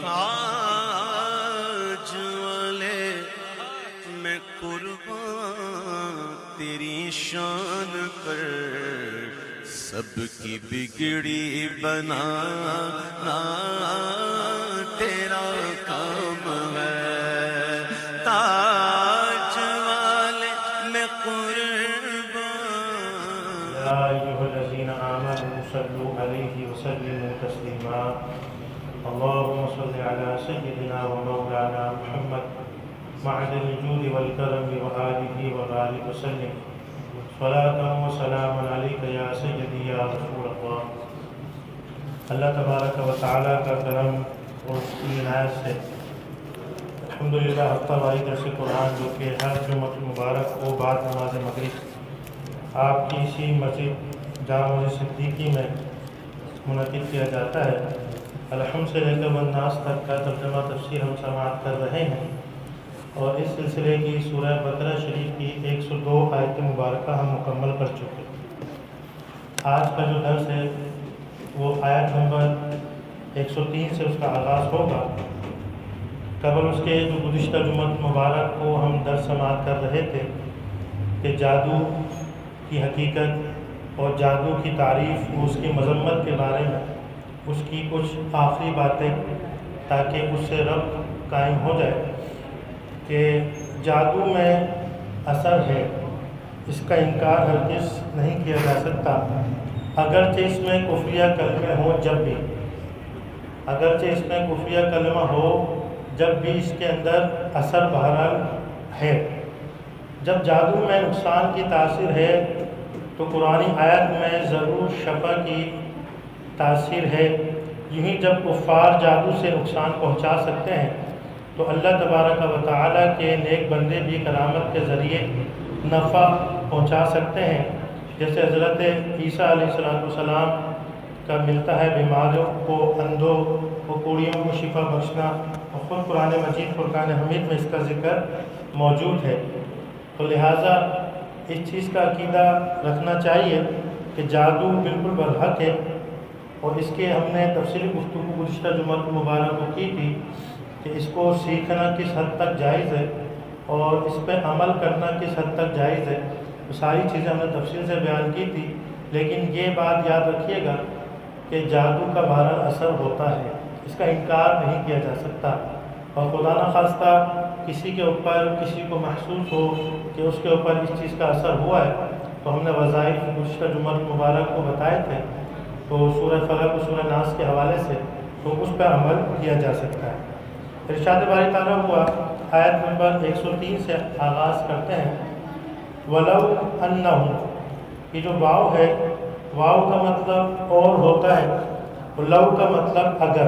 تاج والے میں قربان تیری شان پر، سب کی بگڑی بنانا تیرا کام ہے۔ تاج والے میں قربان۔ یا ایھا الذین آمنوا صلوا علیہ وسلموا تسلیما۔ اللهم صل على سيدنا ومولانا محمد معدن الجود والكرم وآله وبارك وسلم صلاة وسلام عليك يا سيدي يا رسول الله۔ اللہ تبارک و تعالیٰ کا کرم اور اس کی عنایت سے الحمدللہ ہفتہ واری درس قرآن جو کہ ہر جمعہ مبارک کو بعد نماز مغرب آپ کی اسی مسجد جامع مسجد صدیقی میں منعقد کیا جاتا ہے، الحمد سے لے کر والناس تک کا ترجمہ تفسیر ہم سماعت کر رہے ہیں، اور اس سلسلے کی سورہ بقرہ شریف کی 102 آیت مبارکہ ہم مکمل کر چکے۔ آج کا جو درس ہے وہ آیت نمبر 103 سے اس کا آغاز ہوگا۔ قبل اس کے جو گزشتہ جمعہ مبارک کو ہم درس سماعت کر رہے تھے کہ جادو کی حقیقت اور جادو کی تعریف، اس کی مذمت کے بارے میں اس کی کچھ آخری باتیں تاکہ اس سے ربط قائم ہو جائے کہ جادو میں اثر ہے، اس کا انکار ہرگز نہیں کیا جا سکتا، اگرچہ اس میں کفریہ کلمے ہوں جب بھی، اگرچہ اس میں کفریہ کلمہ ہو جب بھی اس کے اندر اثر بہرحال ہے۔ جب جادو میں نقصان کی تاثیر ہے تو قرآنی آیت میں ضرور شفا کی تاثیر ہے۔ یوں ہی جب کفار جادو سے نقصان پہنچا سکتے ہیں تو اللہ تبارک و تعالیٰ کے نیک بندے بھی کرامت کے ذریعے نفع پہنچا سکتے ہیں، جیسے حضرت عیسیٰ علیہ السلام کا ملتا ہے بیماروں کو، اندھوں کو، کوڑیوں کو شفا بخشنا، اور خود قرآن مجید فرقان حمید میں اس کا ذکر موجود ہے۔ تو لہٰذا اس چیز کا عقیدہ رکھنا چاہیے کہ جادو بالکل برحق ہے، اور اس کے ہم نے تفصیلی گفتگو گزشتہ جمعہ مبارک کو کی تھی کہ اس کو سیکھنا کس حد تک جائز ہے اور اس پہ عمل کرنا کس حد تک جائز ہے، وہ ساری چیزیں ہم نے تفصیل سے بیان کی تھی۔ لیکن یہ بات یاد رکھیے گا کہ جادو کا بہرحال اثر ہوتا ہے، اس کا انکار نہیں کیا جا سکتا، اور خدا نخواستہ کسی کے اوپر کسی کو محسوس ہو کہ اس کے اوپر اس چیز کا اثر ہوا ہے تو ہم نے وظائف گزشتہ جمعہ مبارک کو بتائے تھے، تو سورہ فلق و سورہ ناس کے حوالے سے تو اس پر عمل کیا جا سکتا ہے۔ ارشاد باری تعالیٰ ہوا آیت نمبر 103 سے آغاز کرتے ہیں۔ وَلَوْ أَنَّهُمْ، یہ جو واو ہے، واو کا مطلب اور ہوتا ہے، اور لو کا مطلب اگر۔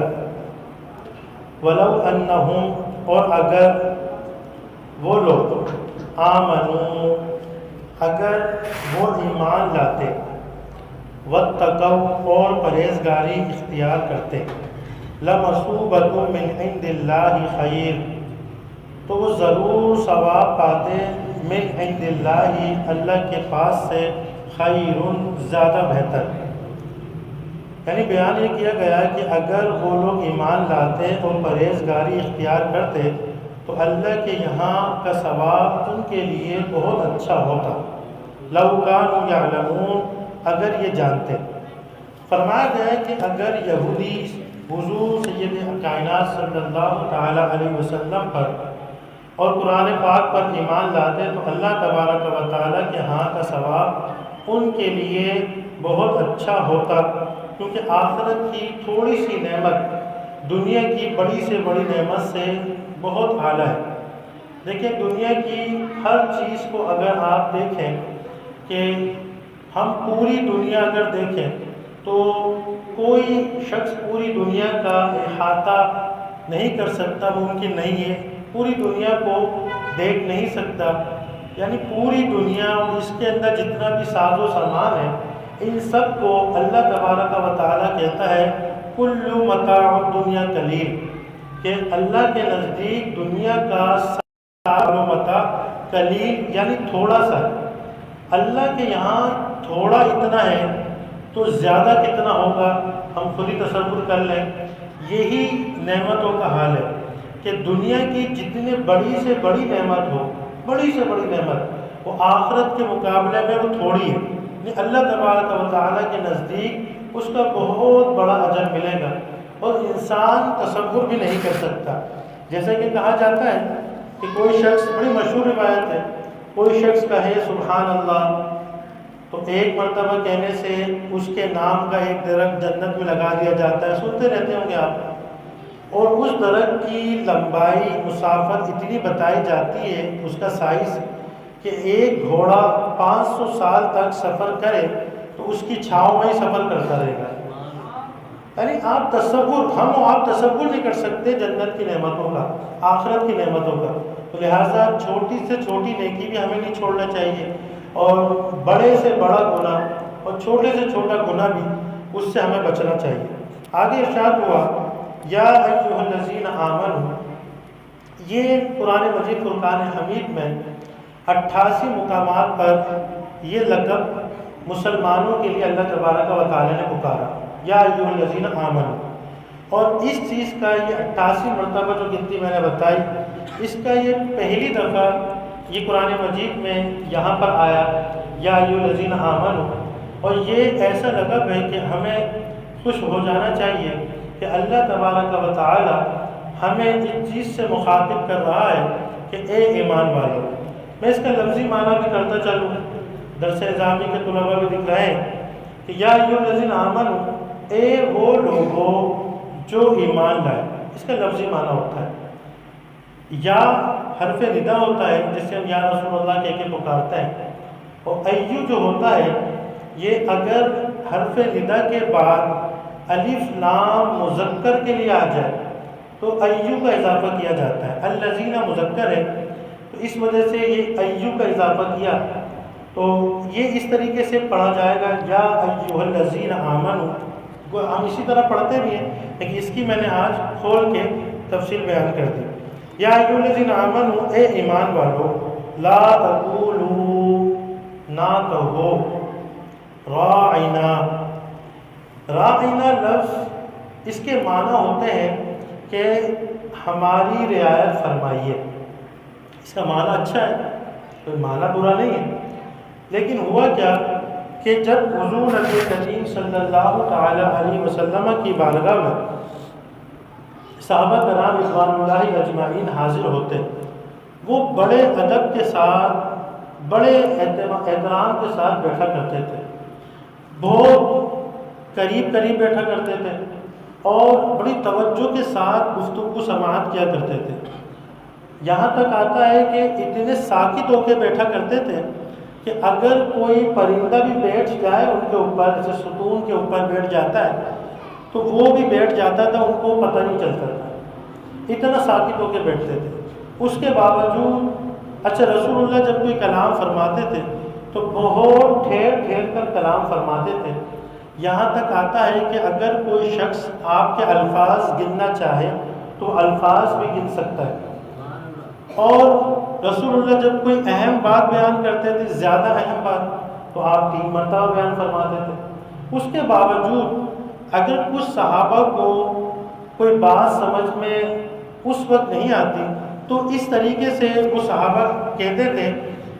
وَلَوْ أَنَّهُمْ، اور اگر وہ لوگ، آمنوا، اگر وہ ایمان لاتے، واتقوا، اور پرہیزگاری اختیار کرتے، لَمَثُوبَةٌ مِّنْ عِنْدِ اللَّهِ خَيْرٌ، تو وہ ضرور ثواب پاتے، من عند اللہ، اللہ کے پاس سے، خیر، زیادہ بہتر۔ یعنی بیان یہ کیا گیا کہ اگر وہ لوگ ایمان لاتے اور پرہیزگاری اختیار کرتے تو اللہ کے یہاں کا ثواب ان کے لیے بہت اچھا ہوتا، لو کانوا یعلمون، اگر یہ جانتے۔ فرمایا گیا ہے کہ اگر یہودی حضور سید کائنات صلی اللہ تعالیٰ علیہ وسلم پر اور قرآن پاک پر ایمان لاتے تو اللہ تبارک و تعالیٰ کے ہاں کا ثواب ان کے لیے بہت اچھا ہوتا، کیونکہ آخرت کی تھوڑی سی نعمت دنیا کی بڑی سے بڑی نعمت سے بہت اعلیٰ ہے۔ دیکھیں، دنیا کی ہر چیز کو اگر آپ دیکھیں کہ ہم پوری دنیا اگر دیکھیں تو کوئی شخص پوری دنیا کا احاطہ نہیں کر سکتا، ممکن نہیں ہے، پوری دنیا کو دیکھ نہیں سکتا، یعنی پوری دنیا اور اس کے اندر جتنا بھی ساز و سامان ہے ان سب کو اللہ تبارک و تعالیٰ کہتا ہے کل متاع الدنیا قلیل، کہ اللہ کے نزدیک دنیا کا ساز و متاع قلیل یعنی تھوڑا سا ہے۔ اللہ کے یہاں تھوڑا اتنا ہے تو زیادہ کتنا ہوگا ہم خود ہی تصور کر لیں۔ یہی نعمتوں کا حال ہے کہ دنیا کی جتنی بڑی سے بڑی نعمت ہو، بڑی سے بڑی نعمت، وہ آخرت کے مقابلے میں وہ تھوڑی ہے. یعنی اللہ تبارک و تعالیٰ کے نزدیک اس کا بہت بڑا اجر ملے گا اور انسان تصور بھی نہیں کر سکتا. جیسا کہ کہا جاتا ہے کہ کوئی شخص، بڑی مشہور روایت ہے، کوئی شخص کہے سبحان اللہ، تو ایک مرتبہ کہنے سے اس کے نام کا ایک درخت جنت میں لگا دیا جاتا ہے. سنتے رہتے ہوں گے آپ. اور اس درخت کی لمبائی، مسافت اتنی بتائی جاتی ہے، اس کا سائز، کہ ایک گھوڑا 500 سال تک سفر کرے تو اس کی چھاؤں میں ہی سفر کرتا رہے گا. یعنی آپ تصور نہیں کر سکتے جنت کی نعمتوں کا، آخرت کی نعمتوں کا. تو لہٰذا چھوٹی سے چھوٹی نیکی بھی ہمیں نہیں چھوڑنا چاہیے، اور بڑے سے بڑا گناہ اور چھوٹے سے چھوٹا گناہ بھی اس سے ہمیں بچنا چاہیے. آگے ارشاد ہوا یا ایھا الذین آمنوا. یہ قرآن مجید فرقان حمید میں 88 مقامات پر یہ لقب مسلمانوں کے لیے اللہ تبارک و تعالیٰ نے پکارا، یا ایھا الذین آمنوا. اور اس چیز کا یہ 88 مرتبہ جو گنتی میں نے بتائی، اس کا یہ پہلی دفعہ یہ قرآن مجید میں یہاں پر آیا یا ایھا الذین آمنوا. اور یہ ایسا لقب ہے کہ ہمیں خوش ہو جانا چاہیے کہ اللہ تبارک و تعالی ہمیں اس چیز سے مخاطب کر رہا ہے کہ اے ایمان والو. میں اس کا لفظی معنی بھی کرتا چلوں، درس نظامی کے طلباء بھی دکھ رہے ہیں کہ یا ایھا الذین آمنوا، اے وہ لوگوں جو ایمان لائے. اس کا لفظی معنی ہوتا ہے یا حرف ندا ہوتا ہے جس سے ہم یا رسول اللہ کہہ کے پکارتے ہیں. اور ایو جو ہوتا ہے، یہ اگر حرف ندا کے بعد الف لام مذکر کے لیے آ جائے تو ایو کا اضافہ کیا جاتا ہے. الذین مذکر ہے تو اس وجہ سے یہ ایو کا اضافہ کیا، تو یہ اس طریقے سے پڑھا جائے گا یا ایھا الذین آمنوا. ہم اسی طرح پڑھتے بھی ہیں، لیکن اس کی میں نے آج کھول کے تفصیل بیان کر دی. یا ایھا الذین آمنوا، اے ایمان والو، لا تقولوا، نہ کہو، راعنا. راعنا لفظ اس کے معنی ہوتے ہیں کہ ہماری رعایت فرمائیے. اس کا معنی اچھا ہے، کوئی معنی برا نہیں ہے. لیکن ہوا کیا کہ جب حضور نبی کریم صلی اللہ تعالی علیہ وسلم کی بارگاہ میں صحابہ کرام رضوان اللہ اجمعین حاضر ہوتے، وہ بڑے ادب کے ساتھ، بڑے احترام کے ساتھ بیٹھا کرتے تھے، بہت قریب بیٹھا کرتے تھے، اور بڑی توجہ کے ساتھ گفتگو سماعت کیا کرتے تھے. یہاں تک آتا ہے کہ اتنے ساکت ہو کے بیٹھا کرتے تھے کہ اگر کوئی پرندہ بھی بیٹھ جائے ان کے اوپر، جیسے ستون کے اوپر بیٹھ جاتا ہے تو وہ بھی بیٹھ جاتا تھا، ان کو پتہ نہیں چلتا تھا. اتنا ساکت ہو کے بیٹھتے تھے. اس کے باوجود اچھا رسول اللہ جب کوئی کلام فرماتے تھے تو بہت ٹھہر کر کلام فرماتے تھے. یہاں تک آتا ہے کہ اگر کوئی شخص آپ کے الفاظ گننا چاہے تو الفاظ بھی گن سکتا ہے. اور رسول اللہ جب کوئی اہم بات بیان کرتے تھے، زیادہ اہم بات، تو آپ 3 مرتبہ بیان فرماتے تھے. اس کے باوجود اگر کچھ صحابہ کو کوئی بات سمجھ میں اس وقت نہیں آتی تو اس طریقے سے وہ صحابہ کہتے تھے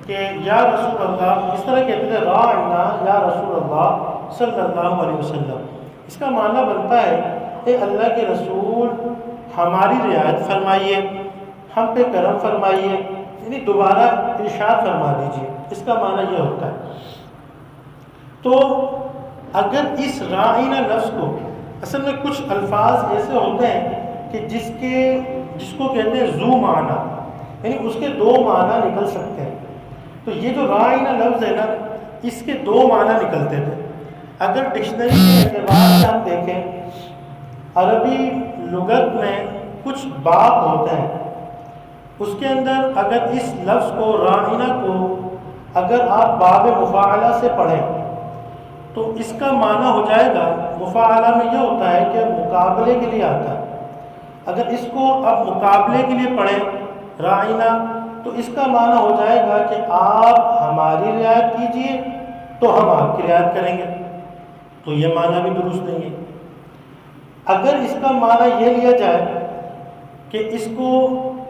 کہ یا رسول اللہ، اس طرح کہتے تھے راعنا یا رسول اللہ صلی اللہ علیہ وسلم. اس کا معنی بنتا ہے اے اللہ کے رسول، ہماری رعایت فرمائیے، ہم پہ کرم فرمائیے، یعنی دوبارہ ارشاد فرما دیجیے. اس کا معنی یہ ہوتا ہے. تو اگر اس راعنا لفظ کو، اصل میں کچھ الفاظ ایسے ہوتے ہیں کہ جس کو کہتے ہیں ذو معنی، یعنی اس کے 2 معنی نکل سکتے ہیں. تو یہ جو راعنا لفظ ہے نا، اس کے 2 معنی نکلتے تھے. اگر ڈکشنری کے اعتبار سے ہم دیکھیں، عربی لغت میں کچھ باب ہوتے ہیں، اس کے اندر اگر اس لفظ کو راعنا کو اگر آپ باب مفاعلہ سے پڑھیں تو اس کا معنی ہو جائے گا، مفاعلہ میں یہ ہوتا ہے کہ مقابلے کے لیے آتا ہے. اگر اس کو آپ مقابلے کے لیے پڑھیں راعنا تو اس کا معنی ہو جائے گا کہ آپ ہماری رعایت کیجئے تو ہم آپ کی رعایت کریں گے. تو یہ معنی بھی درست نہیں ہے. اگر اس کا معنی یہ لیا جائے کہ اس کو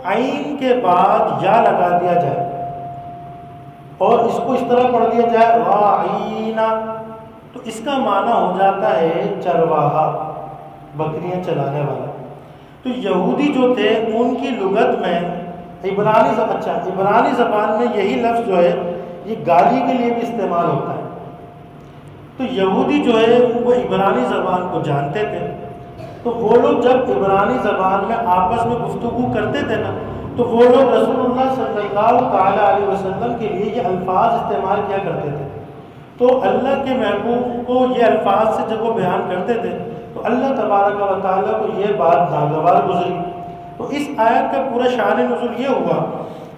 عین کے بعد یا لگا دیا جائے اور اس کو اس طرح پڑھ دیا جائے راعینا، تو اس کا معنی ہو جاتا ہے چرواہا، بکریاں چلانے والا۔ تو یہودی جو تھے ان کی لغت میں عبرانی زبان میں یہی لفظ جو ہے یہ گالی کے لیے بھی استعمال ہوتا ہے۔ تو یہودی جو ہے وہ عبرانی زبان کو جانتے تھے، تو وہ لوگ جب عبرانی زبان میں آپس میں گفتگو کرتے تھے نا، تو وہ لوگ رسول اللہ صلی اللہ تعالیٰ علیہ وسلم کے لیے یہ الفاظ استعمال کیا کرتے تھے۔ تو اللہ کے محبوب کو یہ الفاظ سے جب وہ بیان کرتے تھے تو اللہ تبارک و تعالیٰ کو یہ بات ناگوار گزری۔ تو اس آیت کا پورا شان نزول یہ ہوا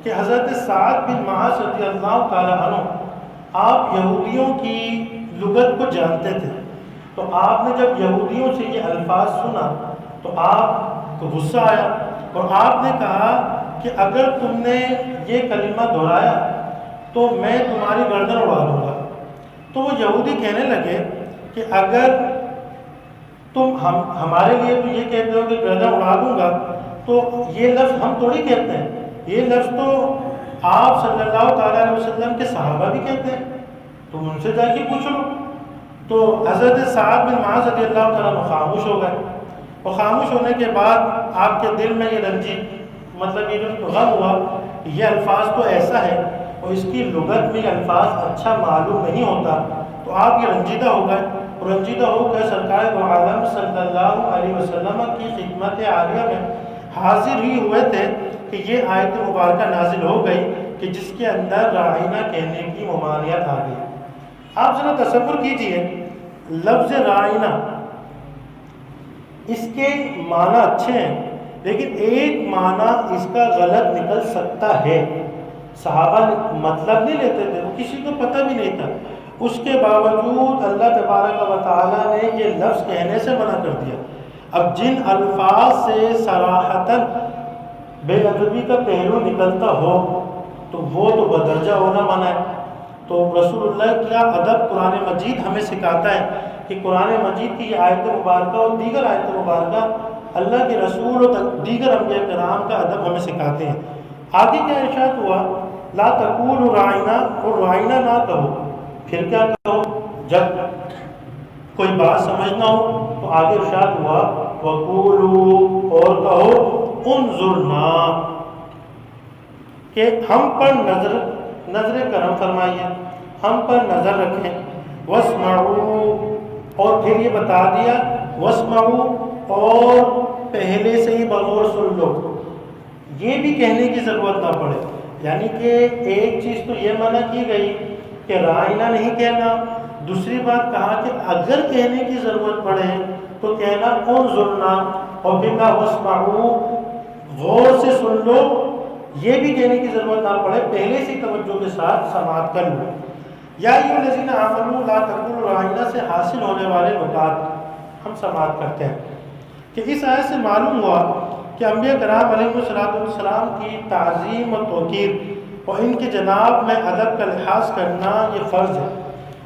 کہ حضرت سعد بن معاذ رضی اللہ تعالیٰ عنہ آپ یہودیوں کی لغت کو جانتے تھے، تو آپ نے جب یہودیوں سے یہ الفاظ سنا تو آپ کو غصہ آیا اور آپ نے کہا کہ اگر تم نے یہ کلمہ دہرایا تو میں تمہاری گردن اڑا دوں گا۔ تو وہ یہودی کہنے لگے کہ اگر تم ہمارے لیے تو یہ کہتے ہو کہ گردن اڑا دوں گا، تو یہ لفظ ہم تھوڑی کہتے ہیں، یہ لفظ تو آپ صلی اللہ تعالیٰ علیہ وسلم کے صحابہ بھی کہتے ہیں، تم ان سے جا کے پوچھ لو۔ تو حضرت سعد بن معاذ رضی اللہ تعالیٰ عنہ خاموش ہو گئے، اور خاموش ہونے کے بعد آپ کے دل میں یہ رنجی یہ جو غم ہوا، یہ الفاظ تو ایسا ہے اور اس کی لغت میں یہ الفاظ اچھا معلوم نہیں ہوتا، تو آپ یہ رنجیدہ ہو گئے، اور رنجیدہ ہو کر سرکار دو عالم صلی اللہ علیہ وسلم کی خدمت عالیہ میں حاضر ہی ہوئے تھے کہ یہ آیت مبارکہ نازل ہو گئی کہ جس کے اندر راعینہ کہنے کی ممانعت آ گئی۔ آپ ذرا تصور کیجئے، لفظ راعینہ اس کے معنی اچھے ہیں لیکن ایک معنی اس کا غلط نکل سکتا ہے۔ صحابہ مطلب نہیں لیتے تھے، وہ کسی کو پتہ بھی نہیں تھا، اس کے باوجود اللہ تبارک و تعالیٰ نے یہ لفظ کہنے سے منع کر دیا۔ اب جن الفاظ سے صراحتاً بے ادبی کا پہلو نکلتا ہو تو وہ تو بدرجہ ہونا منع ہے۔ تو رسول اللہ کا ادب قرآن مجید ہمیں سکھاتا ہے کہ قرآن مجید کی یہ آیت مبارکہ اور دیگر آیت مبارکہ اللہ کے رسول اور دیگر انبیاء کرام کا ادب ہمیں سکھاتے ہیں۔ آگے کیا ارشاد ہوا؟ لا تقولوا راعنا، اور راعنا نہ کہو۔ پھر کیا کہو؟ جب کوئی بات سمجھنا ہو تو آگے ارشاد ہوا وقولوا، اور کہو انظرنا، کہ ہم پر نظر کرم فرمائیے، ہم پر نظر رکھیں۔ واسمعوا، اور پھر یہ بتا دیا واسمعوا، اور پہلے سے ہی بغور سن لو، یہ بھی کہنے کی ضرورت نہ پڑے۔ یعنی کہ ایک چیز تو یہ منع کی گئی کہ راعینہ نہیں کہنا، دوسری بات کہا کہ اگر کہنے کی ضرورت پڑے تو کہنا انظرنا، اور پھر کہا واسمعوا، غور سے سن لو، یہ بھی کہنے کی ضرورت نہ پڑے، پہلے سے توجہ کے ساتھ سماعت کر لو۔ یا ایھا الذین آمنوا لا تقولوا راعنا سے حاصل ہونے والے نکات ہم سماعت کرتے ہیں کہ اس آیت سے معلوم ہوا کہ انبیاء کرام علیہ السلام کی تعظیم و توقیر اور ان کے جناب میں ادب کا لحاظ کرنا یہ فرض ہے،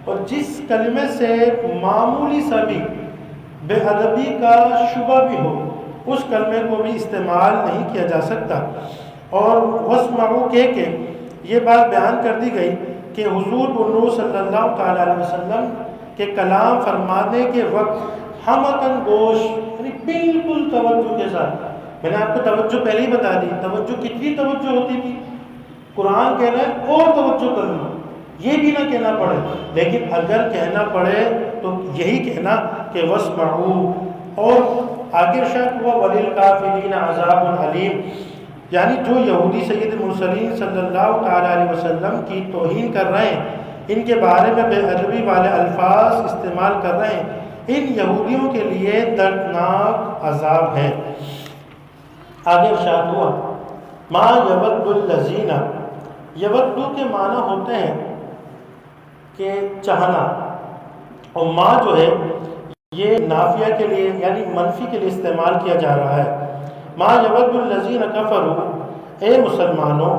اور جس کلمے سے معمولی سا بھی بے ادبی کا شبہ بھی ہو اس کلمے کو بھی استعمال نہیں کیا جا سکتا۔ اور واسمعوا کہہ کے یہ بات بیان کر دی گئی کہ حضور بنور صلی اللہ تعالیٰ علیہ وسلم کے کلام فرمانے کے وقت ہمکن گوش، یعنی بالکل توجہ کے ساتھ، میں نے آپ کو توجہ پہلے ہی بتا دی، توجہ کتنی توجہ ہوتی تھی، قرآن کہہ رہا ہے اور توجہ کر لو، یہ بھی نہ کہنا پڑے، لیکن اگر کہنا پڑے تو یہی کہنا کہ واسمعوا۔ اور آگے ارشاد ہوا وَلِلْكَافِرِينَ عَذَابٌ عَلِيمٌ، یعنی جو یہودی سید المرسلین صلی اللہ تعالیٰ علیہ وسلم کی توہین کر رہے ہیں، ان کے بارے میں بے ادبی والے الفاظ استعمال کر رہے ہیں، ان یہودیوں کے لیے دردناک عذاب ہے۔ آگے ارشاد ہوا ما یود الذین، یودو کے معنی ہوتے ہیں کہ چاہنا، اور ما جو ہے یہ نافیہ کے لیے یعنی منفی کے لیے استعمال کیا جا رہا ہے۔ ما یود الذین کفروا، اے مسلمانوں،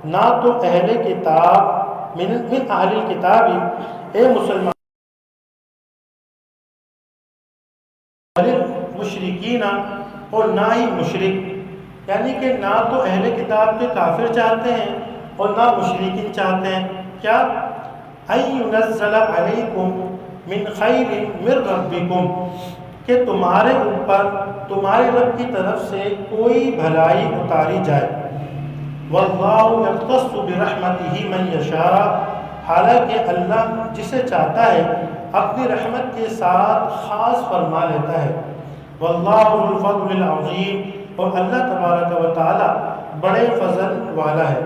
نہ تو اہل کتاب من اہل الکتاب، اے مسلمان المشرکین، اور نہ ہی مشرک، یعنی کہ نہ تو اہل کتاب کے کافر چاہتے ہیں اور نہ مشرکین چاہتے ہیں کیا؟ ان ينزل علیکم من خیر من ربکم، کہ تمہارے اوپر تمہارے رب کی طرف سے کوئی بھلائی اتاری جائے۔ واللہ یختص برحمتہ من یشاء، حالانکہ اللہ جسے چاہتا ہے اپنی رحمت کے ساتھ خاص فرما لیتا ہے۔ واللہ ذو الفضل العظیم، اور اللہ تبارک و تعالی بڑے فضل والا ہے۔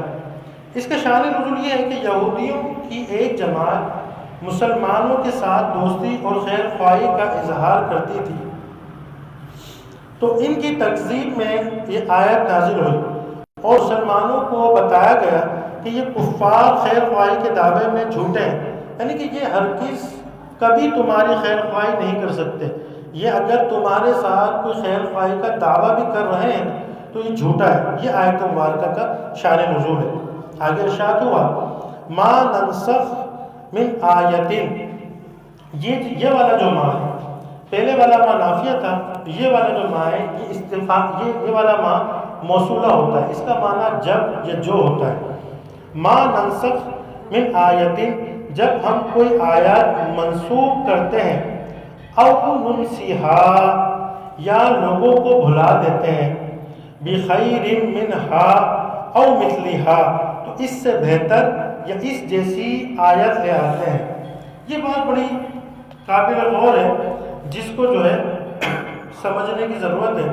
اس کا شان نزول یہ ہے کہ یہودیوں کی ایک جماعت مسلمانوں کے ساتھ دوستی اور خیر خواہی کا اظہار کرتی تھی، تو ان کی تکذیب میں یہ آیت نازل ہوئی اور مسلمانوں کو بتایا گیا کہ یہ کفار خیر خواہی کے دعوے میں جھوٹے ہیں، یعنی کہ یہ ہرگز کبھی تمہاری خیر خواہی نہیں کر سکتے، یہ اگر تمہارے ساتھ کوئی خیر خواہی کا دعویٰ بھی کر رہے ہیں تو یہ جھوٹا ہے۔ یہ آیت مبارکہ کا شان نزول ہے۔ آگے ارشاد ہوا ما ننسخ من آیت، یہ والا جو ما ہے، پہلے والا ما نافیہ تھا، یہ والا جو ما ہے یہ استفہام، یہ والا ما موصولہ ہوتا ہے، اس کا معنی جب یا جو ہوتا ہے۔ ما ننسخ من آیت، جب ہم کوئی آیات منسوخ کرتے ہیں، او ننسیہا، یا لوگوں کو بھلا دیتے ہیں، بخیر منہا او مثلہا، تو اس سے بہتر یا اس جیسی آیت لے آتے ہیں۔ یہ بات بڑی قابل غور ہے، جس کو جو ہے سمجھنے کی ضرورت ہے۔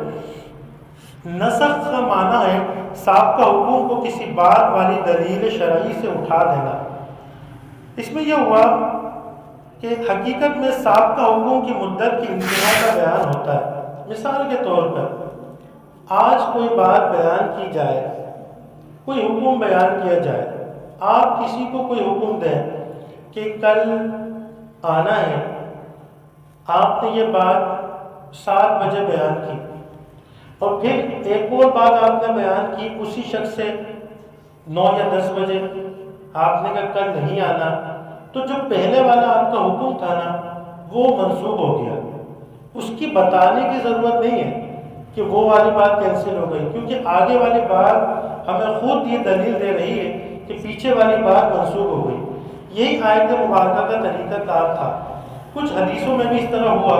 نسخ کا معنی ہے سابقہ حکم کو کسی بات والی دلیل شرعی سے اٹھا دینا۔ اس میں یہ ہوا کہ حقیقت میں سابقہ حکم کی مدت کی انتہا کا بیان ہوتا ہے۔ مثال کے طور پر آج کوئی بات بیان کی جائے، کوئی حکم بیان کیا جائے، آپ کسی کو کوئی حکم دیں کہ کل آنا ہے، آپ نے یہ بات 7 بجے بیان کی، اور پھر ایک اور بات آپ نے بیان کی اسی شخص سے 9 یا 10 بجے، آپ نے کہا کل نہیں آنا، تو جو پہلے والا آپ کا حکم تھا نا وہ منسوخ ہو گیا۔ اس کی بتانے کی ضرورت نہیں ہے کہ وہ والی بات کینسل ہو گئی، کیونکہ آگے والی بات ہمیں خود یہ دلیل دے رہی ہے کہ پیچھے والی بات منسوخ ہو گئی۔ یہی آیت مبارکہ کا طریقہ کار تھا۔ کچھ حدیثوں میں بھی اس طرح ہوا،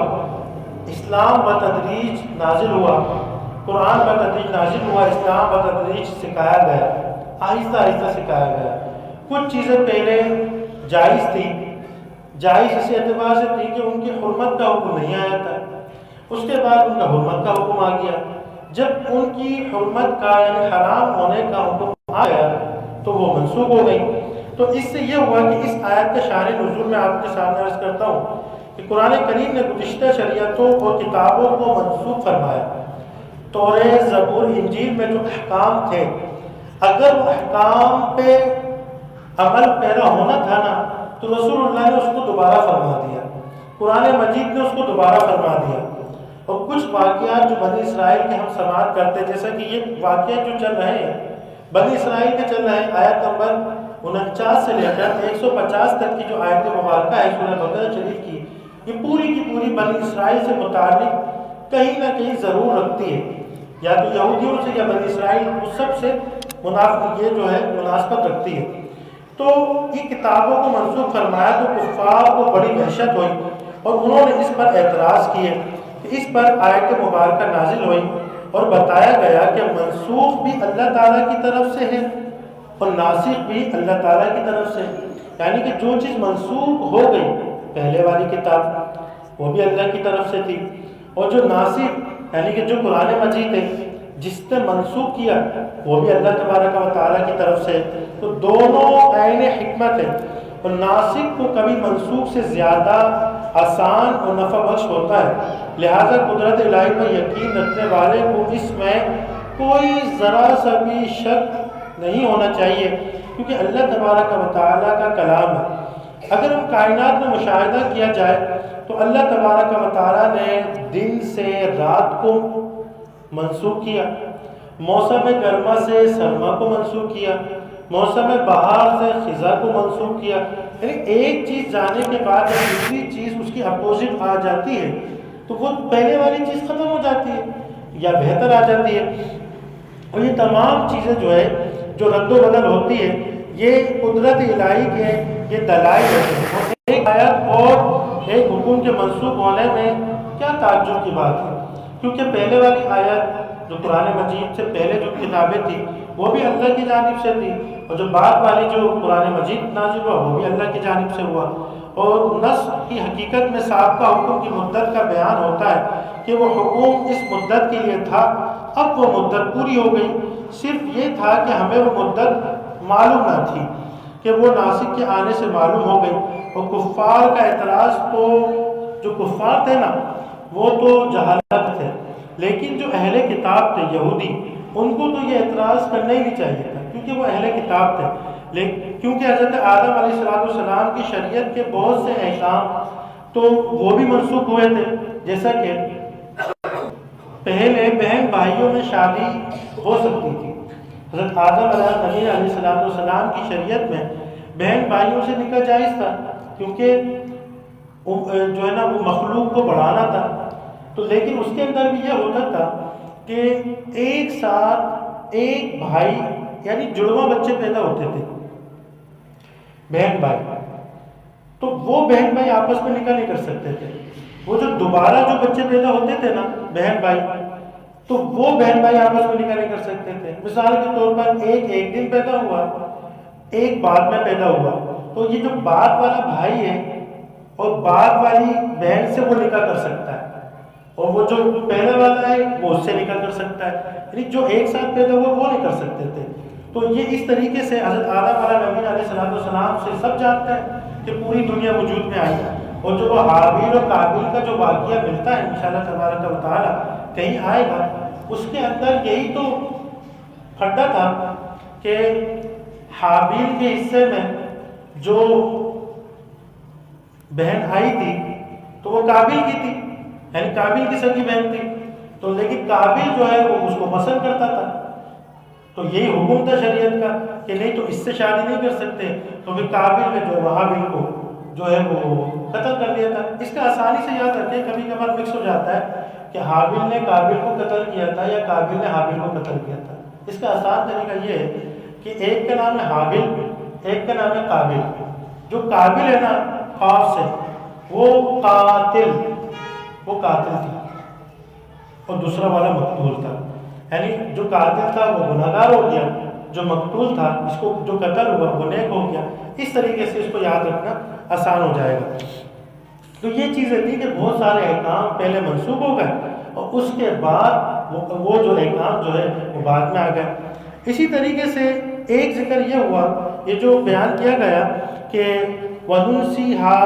اسلام بتدریج نازل ہوا، قرآن بتدریج نازل ہوا، اسلام بتدریج سکھایا گیا، آہستہ آہستہ سکھایا گیا۔ کچھ چیزیں پہلے جائز تھی، جائز اس اعتبار سے تھی کہ ان کی حرمت کا حکم نہیں آیا تھا، اس کے بعد ان کا حرمت کا حکم آ گیا۔ جب ان کی حرمت کا یعنی حرام ہونے کا حکم آیا تو وہ منسوخ ہو گئی۔ تو اس سے یہ ہوا کہ اس آیت کا شان نزول میں آپ کے سامنے عرض کرتا ہوں کہ قرآن کریم نے گزشتہ شریعتوں اور کتابوں کو منسوخ فرمایا۔ توریت، زبور، انجیل میں جو احکام تھے، اگر وہ احکام پہ عمل پیرا ہونا تھا نا تو رسول اللہ نے اس کو دوبارہ فرما دیا، قرآن مجید نے اس کو دوبارہ فرما دیا۔ اور کچھ واقعات جو بنی اسرائیل کے ہم سماعت کرتے، جیسا کہ یہ واقعات جو چل رہے ہیں بنی اسرائیل کے چل رہے ہیں، آیت نمبر 49 سے لے کر 150 تک کی جو آیت مبارکہ ہے سورہ بقرہ شریف کی، یہ پوری کی پوری بنی اسرائیل سے متعلق کہیں نہ کہیں ضرور رکھتی ہے، یا تو یہودیوں سے یا بنی اسرائیل، اس سب سے یہ جو ہے مناسبت رکھتی ہے۔ تو یہ کتابوں کو منسوخ فرمایا تو کفار کو بڑی دہشت ہوئی اور انہوں نے اس پر اعتراض کیے کہ اس پر آیت مبارکہ نازل ہوئی اور بتایا گیا کہ منسوخ بھی اللہ تعالیٰ کی طرف سے ہے اور ناسخ بھی اللہ تعالیٰ کی طرف سے، یعنی کہ جو چیز منسوخ ہو گئی پہلے والی کتاب وہ بھی اللہ کی طرف سے تھی، اور جو ناسخ یعنی کہ جو قرآن مجید ہے جس نے منسوخ کیا وہ بھی اللہ تبارک و تعالیٰ کی طرف سے۔ تو دونوں عین حکمت ہے، اور ناسخ کو کبھی منسوخ سے زیادہ آسان اور نفع بخش ہوتا ہے، لہذا قدرت الہی پر یقین رکھنے والے کو اس میں کوئی ذرا سا بھی شک نہیں ہونا چاہیے، کیونکہ اللہ تبارک و تعالیٰ کا کلام ہے۔ اگر ہم کائنات میں مشاہدہ کیا جائے تو اللہ تبارک و تعالیٰ نے دن سے رات کو منسوخ کیا، موسم گرما سے سرما کو منسوخ کیا، موسم بہار سے خزاں کو منسوخ کیا، یعنی ایک چیز جانے کے بعد دوسری چیز اس کی اپوزٹ آ جاتی ہے تو وہ پہلے والی چیز ختم ہو جاتی ہے یا بہتر آ جاتی ہے۔ اور یہ تمام چیزیں جو ہے جو رد و بدل ہوتی ہے یہ قدرت الہی کے یہ دلائل ہوتے ہیں۔ اور ایک آیت اور ایک حکم کے منسوخ ہونے میں کیا تعجب کی بات ہے، کیونکہ پہلے والی آیت جو قرآن مجید سے پہلے جو کتابیں تھیں وہ بھی اللہ کی جانب سے تھی، اور جو بعد والی جو قرآن مجید نازل ہوا وہ بھی اللہ کی جانب سے ہوا۔ اور نسخ کی حقیقت میں سابقہ حکم کی مدت کا بیان ہوتا ہے کہ وہ حکم اس مدت کے لیے تھا، اب وہ مدت پوری ہو گئی، صرف یہ تھا کہ ہمیں وہ مدت معلوم نہ تھی کہ وہ ناسخ کے آنے سے معلوم ہو گئی۔ اور کفار کا اعتراض تو جو کفار تھے نا وہ تو جہالت تھے، لیکن جو اہل کتاب تھے یہودی ان کو تو یہ اعتراض کرنا ہی نہیں چاہیے تھا، کیونکہ وہ اہل کتاب تھے۔ لیکن کیونکہ حضرت آدم علیہ السلام کی شریعت کے بہت سے احکام تو وہ بھی منسوخ ہوئے تھے، جیسا کہ پہلے بہن بھائیوں میں شادی ہو سکتی تھی۔ حضرت آدم علیہ السلام کی شریعت میں بہن بھائیوں سے نکاح جائز تھا، کیونکہ جو ہے نا وہ مخلوق کو بڑھانا تھا۔ تو لیکن اس کے اندر بھی یہ ہوتا تھا کہ ایک ساتھ ایک بھائی یعنی جڑواں بچے پیدا ہوتے تھے، بہن بھائی، تو وہ بہن بھائی آپس میں نکاح نہیں کر سکتے تھے۔ وہ جو دوبارہ جو بچے پیدا ہوتے تھے نا بہن بھائی، تو وہ بہن بھائی آپس میں نکاح نہیں کر سکتے تھے۔ مثال کے طور پر ایک دن پیدا ہوا، ایک بعد میں پیدا ہوا، تو یہ جو بعد والا بھائی ہے اور بعد والی بہن سے وہ نکاح کر سکتا ہے، اور وہ جو پہلے والا ہے وہ اس سے نکاح کر سکتا ہے، یعنی جو ایک ساتھ پیدا ہوا وہ نہیں کر سکتے تھے۔ تو یہ اس طریقے سے حضرت آدم علیہ السلام سے سب جانتے ہیں کہ پوری دنیا وجود میں آئی ہے۔ اور جو وہ حابیل اور قابیل کا جو واقعہ ملتا ہے انشاءاللہ تبارک و تعالیٰ کہیں آئے گا، اس کے اندر یہی تو پھڈا تھا کہ حابیل کے حصے میں جو بہن آئی تھی تو وہ قابیل کی تھی، یعنی قابیل کی سگی بہن تھی، تو لیکن قابیل جو ہے وہ اس کو پسند کرتا تھا، تو یہی حکم تھا شریعت کا کہ نہیں تو اس سے شادی نہیں کر سکتے، تو پھر قابیل نے جو حابیل کو جو ہے وہ قتل کر دیا تھا۔ اس کا آسانی سے یاد رکھیں، کبھی کبھار مکس ہو جاتا ہے کہ حابیل نے قابیل کو قتل کیا تھا یا قابیل نے حابیل کو قتل کیا تھا۔ اس کا آسان طریقہ یہ ہے کہ ایک کا نام ہے حابیل، ایک کا نام ہے قابیل۔ جو قابیل ہے نا قاف سے، وہ قاتل تھا اور دوسرا والا مقتول تھا، یعنی جو قاتل تھا وہ گناہگار ہو گیا، جو مقتول تھا اس کو جو قتل ہوا وہ نیک ہو گیا۔ اس طریقے سے اس کو یاد رکھنا آسان ہو جائے گا۔ تو یہ چیزیں تھی کہ بہت سارے احکام پہلے منسوخ ہو گئے اور اس کے بعد وہ جو احکام جو ہے وہ بعد میں آ گئے۔ اسی طریقے سے ایک ذکر یہ ہوا، یہ جو بیان کیا گیا کہ وَنُنْسِهَا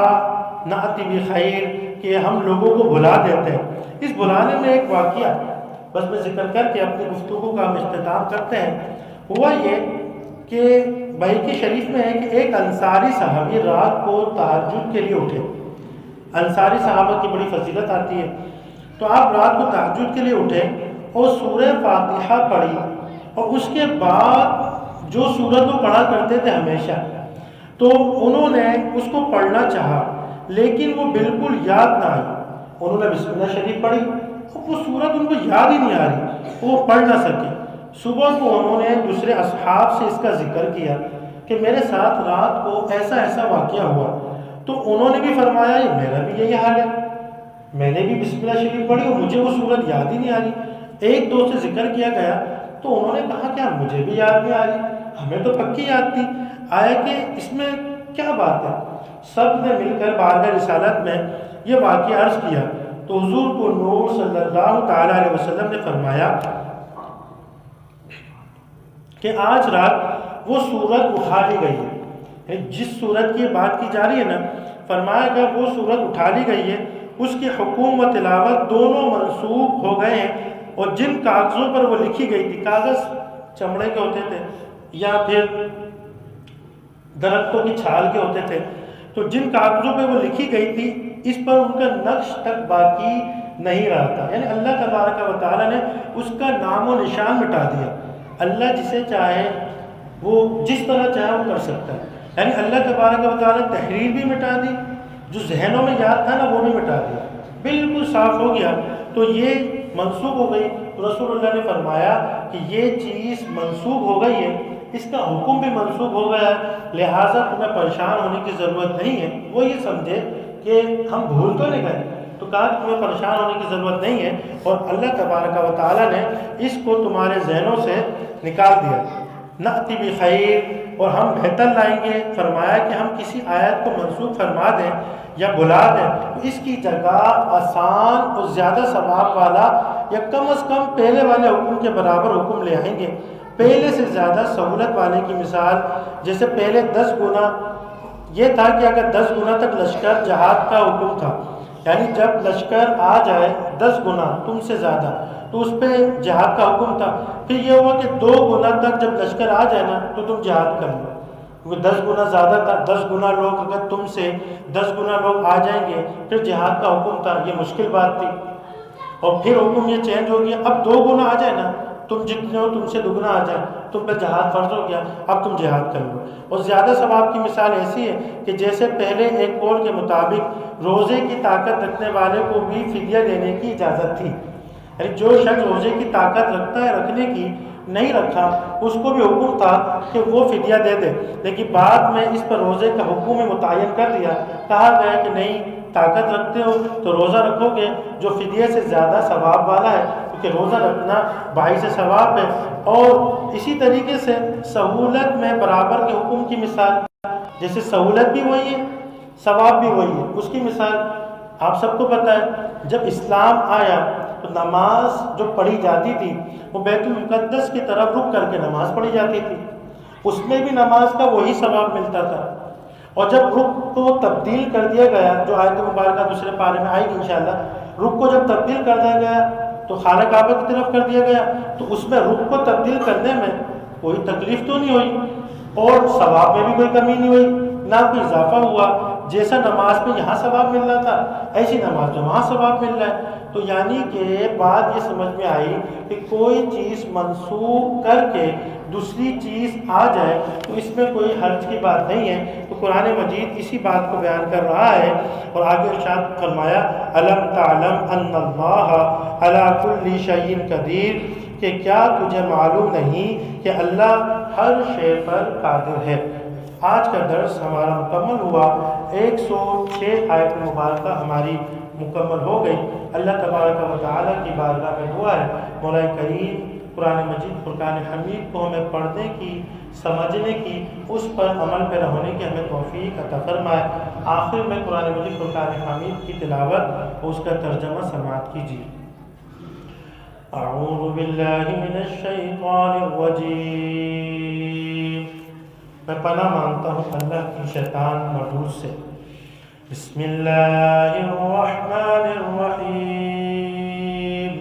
نَأْتِ بِخَيْرٍ، کہ ہم لوگوں کو بھلا دیتے ہیں۔ اس بلانے میں ایک واقعہ بس میں ذکر کر کے اپنی گفتگو کا ہم اختتام کرتے ہیں۔ ہوا یہ کہ بحقی شریف میں ہے کہ ایک انصاری صحابی رات کو تہجد کے لیے اٹھے۔ انصاری صحابہ کی بڑی فضیلت آتی ہے، تو آپ رات کو تہجد کے لیے اٹھے اور سورہ فاتحہ پڑھی، اور اس کے بعد جو سورت وہ پڑھا کرتے تھے ہمیشہ، تو انہوں نے اس کو پڑھنا چاہا لیکن وہ بالکل یاد نہ آئی۔ انہوں نے بسم اللہ شریف پڑھی، وہ سورت ان کو یاد ہی نہیں آ رہی، وہ پڑھ نہ سکے۔ صبح کو انہوں نے دوسرے اصحاب سے اس کا ذکر کیا کہ میرے ساتھ رات کو ایسا ایسا واقعہ ہوا، تو انہوں نے بھی فرمایا یہ میرا بھی یہی حال ہے، میں نے بھی بسم اللہ شریف پڑھی اور مجھے وہ سورت یاد ہی نہیں آ رہی۔ ایک دو سے ذکر کیا گیا تو انہوں نے کہا کہ مجھے بھی یاد نہیں آ رہی، ہمیں تو پکی یاد تھی، آیا کہ اس میں کیا بات ہے؟ سب نے مل کر بارگاہ رسالت میں یہ واقعہ عرض کیا، تو حضور کو نور صلی اللہ تعالیٰ علیہ وسلم نے فرمایا کہ آج رات وہ صورت اٹھا لی گئی ہے، جس صورت کی بات کی جا رہی ہے نا، فرمایا کہ وہ صورت اٹھا لی گئی ہے، اس کی حکم و تلاوت دونوں منسوخ ہو گئے ہیں، اور جن کاغذوں پر وہ لکھی گئی تھی، کاغذ چمڑے کے ہوتے تھے یا پھر درختوں کی چھال کے ہوتے تھے، تو جن کاغذوں پہ وہ لکھی گئی تھی اس پر ان کا نقش تک باقی نہیں رہا تھا، یعنی اللہ تبارک و تعالیٰ نے اس کا نام و نشان مٹا دیا۔ اللہ جسے چاہے وہ جس طرح چاہے وہ کر سکتا ہے، یعنی اللہ تبارک و تعالیٰ تحریر بھی مٹا دی، جو ذہنوں میں یاد تھا نا وہ بھی مٹا دیا۔ بالکل صاف ہو گیا تو یہ منسوخ ہو گئی. رسول اللہ نے فرمایا کہ یہ چیز منسوخ ہو گئی ہے، اس کا حکم بھی منسوخ ہو گیا ہے، لہٰذا تمہیں پریشان ہونے کی ضرورت نہیں ہے. وہ یہ سمجھے کہ ہم بھول تو نہیں گئے، تو کہا کہ تمہیں پریشان ہونے کی ضرورت نہیں ہے، اور اللہ تبارک و تعالیٰ نے اس کو تمہارے ذہنوں سے نکال دیا. نأتی بخیر، اور ہم بہتر لائیں گے. فرمایا کہ ہم کسی آیت کو منسوخ فرما دیں یا بھلا دیں تو اس کی جگہ آسان اور زیادہ ثواب والا یا کم از کم پہلے والے حکم کے برابر حکم لے آئیں گے. پہلے سے زیادہ سہولت والے کی مثال، جیسے پہلے 10 گنا یہ تھا کہ اگر 10 گنا تک لشکر جہاد کا حکم تھا، یعنی جب لشکر آ جائے 10 گنا تم سے زیادہ تو اس پہ جہاد کا حکم تھا. پھر یہ ہوا کہ 2 گنا تک جب لشکر آ جائے نا تو تم جہاد کر لو، کیونکہ 10 گنا زیادہ تھا. 10 گنا لوگ اگر تم سے 10 گنا لوگ آ جائیں گے پھر جہاد کا حکم تھا، یہ مشکل بات تھی. اور پھر حکم یہ چینج ہو گیا، اب 2 گنا آ جائے نا، تم جتنے ہو تم سے دگنا آ جائے، تم پہ جہاد فرض ہو گیا، اب تم جہاد کر لو. اور زیادہ ثواب کی مثال ایسی ہے کہ جیسے پہلے ایک قول کے مطابق روزے کی طاقت رکھنے والے کو بھی فدیہ دینے کی اجازت تھی، یعنی جو شخص روزے کی طاقت رکھتا ہے رکھنے کی نہیں رکھا اس کو بھی حکم تھا کہ وہ فدیہ دے دے. لیکن بعد میں اس پر روزے کا حکم متعین کر دیا، کہا گیا کہ نہیں، طاقت رکھتے ہو تو روزہ رکھو گے جو فدیہ سے زیادہ ثواب والا ہے، کیونکہ روزہ رکھنا باعث ثواب ہے. اور اسی طریقے سے سہولت میں برابر کے حکم کی مثال، جیسے سہولت بھی وہی ہے ثواب بھی وہی ہے. اس کی مثال آپ سب کو پتہ ہے، جب اسلام آیا تو نماز جو پڑھی جاتی تھی وہ بیت المقدس کی طرف رک کر کے نماز پڑھی جاتی تھی، اس میں بھی نماز کا وہی ثواب ملتا تھا. اور جب رک کو تبدیل کر دیا گیا، جو آیت مبارکہ دوسرے پارے میں آئے گی انشاءاللہ، رک کو جب تبدیل کر دیا گیا تو خانہ کعبہ کی طرف کر دیا گیا، تو اس میں رک کو تبدیل کرنے میں کوئی تکلیف تو نہیں ہوئی اور ثواب میں بھی کوئی کمی نہیں ہوئی، نہ کوئی اضافہ ہوا. جیسا نماز پہ یہاں ثواب مل رہا تھا ایسی نماز میں وہاں ثواب مل رہا ہے. تو یعنی کہ بات یہ سمجھ میں آئی کہ کوئی چیز منسوخ کر کے دوسری چیز آ جائے تو اس میں کوئی حرج کی بات نہیں ہے. تو قرآن مجید اسی بات کو بیان کر رہا ہے اور آگے ارشاد فرمایا الم تعلم ان اللہ علی کل شیء قدیر، کہ کیا تجھے معلوم نہیں کہ اللہ ہر شے پر قادر ہے. آج کا درس ہمارا مکمل ہوا، 106 آیت مبارکہ ہماری مکمل ہو گئی. اللہ تبارک و تعالیٰ کی بارگاہ میں دعا ہے مولا کریم قرآن مجید فرقان حمید کو ہمیں پڑھنے کی، سمجھنے کی، اس پر عمل پہ رہنے کی ہمیں توفیق عطا فرمائے. آخر میں قرآن مجید فرقان حمید کی تلاوت اور اس کا ترجمہ سماعت کیجیے. اعوذ باللہ من الشیطان الرجیم، میں پناہ مانگتا ہوں اللہ کی شیطان مردود سے. بسم اللہ الرحمن الرحیم،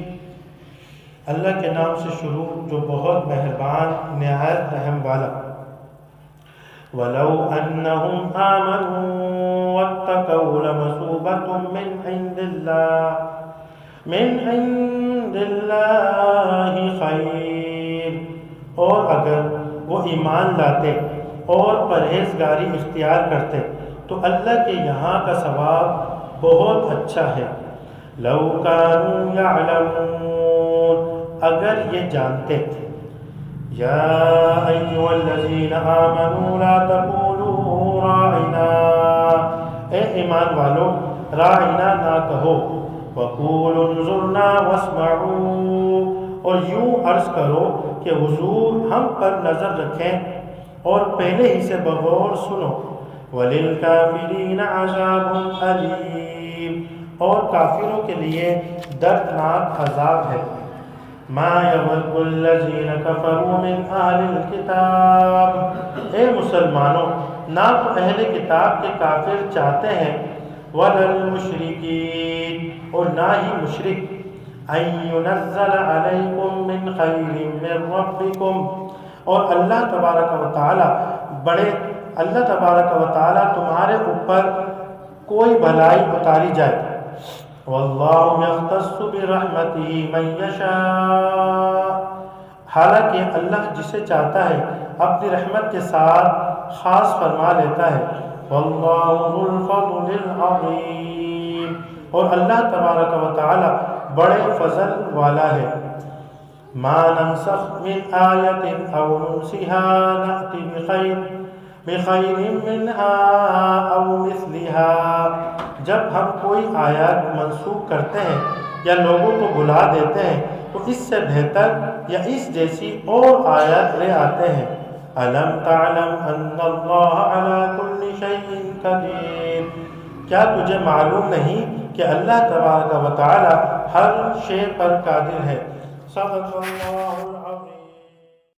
اللہ کے نام سے شروع جو بہت مہربان نہایت رحم والا. وَلَوْ أَنَّهُمْ آمَنُوا وَاتَّقَوْا لَمَثُوبَةٌ مِّنْ عِندِ اللَّهِ خَيْرٌ، اور اگر وہ ایمان لاتے اور پرہیزگاری اختیار کرتے تو اللہ کے یہاں کا ثواب بہت اچھا ہے. لَوْ كَانُوا يَعْلَمُونَ، اگر یہ جانتے تھے. یا ایھا الذین آمنوا لا تقولوا راعنا، اے ایمان والو راعنا نہ کہو، وقولوا انظرنا واسمعوا، اور یوں عرض کرو کہ حضور ہم پر نظر رکھیں اور پہلے ہی سے بغور سنو. وَلِلْكَافِرِينَ عَذَابٌ أَلِيمٌ، اور کافروں کے لیے دردناک عذاب ہے. مَا يَوَدُّ الَّذِينَ كَفَرُوا مِنْ أَهْلِ الْكِتَابِ، اے مسلمانوں نہ تو اہل کتاب کے کافر چاہتے ہیں، وَلَا الْمُشْرِكِينَ، اور نہ ہی مشرک، أَن يُنَزَّلَ عَلَيْكُم مِّنْ خَيْرٍ مِّن رَّبِّكُمْ، اور اللہ تبارک و تعالیٰ تمہارے اوپر کوئی بھلائی اتاری جائے. واللہ یختص برحمتہ من یشاء، حالانکہ اللہ جسے چاہتا ہے اپنی رحمت کے ساتھ خاص فرما لیتا ہے. واللہ ذو الفضل العظیم، اور اللہ تبارک و تعالی بڑے فضل والا ہے۔ ما ننسخ من آیت او ننسها نأتی بخیر منها او مثلها، جب ہم کوئی آیات منسوخ کرتے ہیں یا لوگوں کو بلا دیتے ہیں تو اس سے بہتر یا اس جیسی اور آیات لے آتے ہیں۔ الم تعلم ان اللہ علی کل شیء قدیر، کیا تجھے معلوم نہیں کہ اللہ تبارک و تعالی ہر شے پر قادر ہے۔ صدق اللہ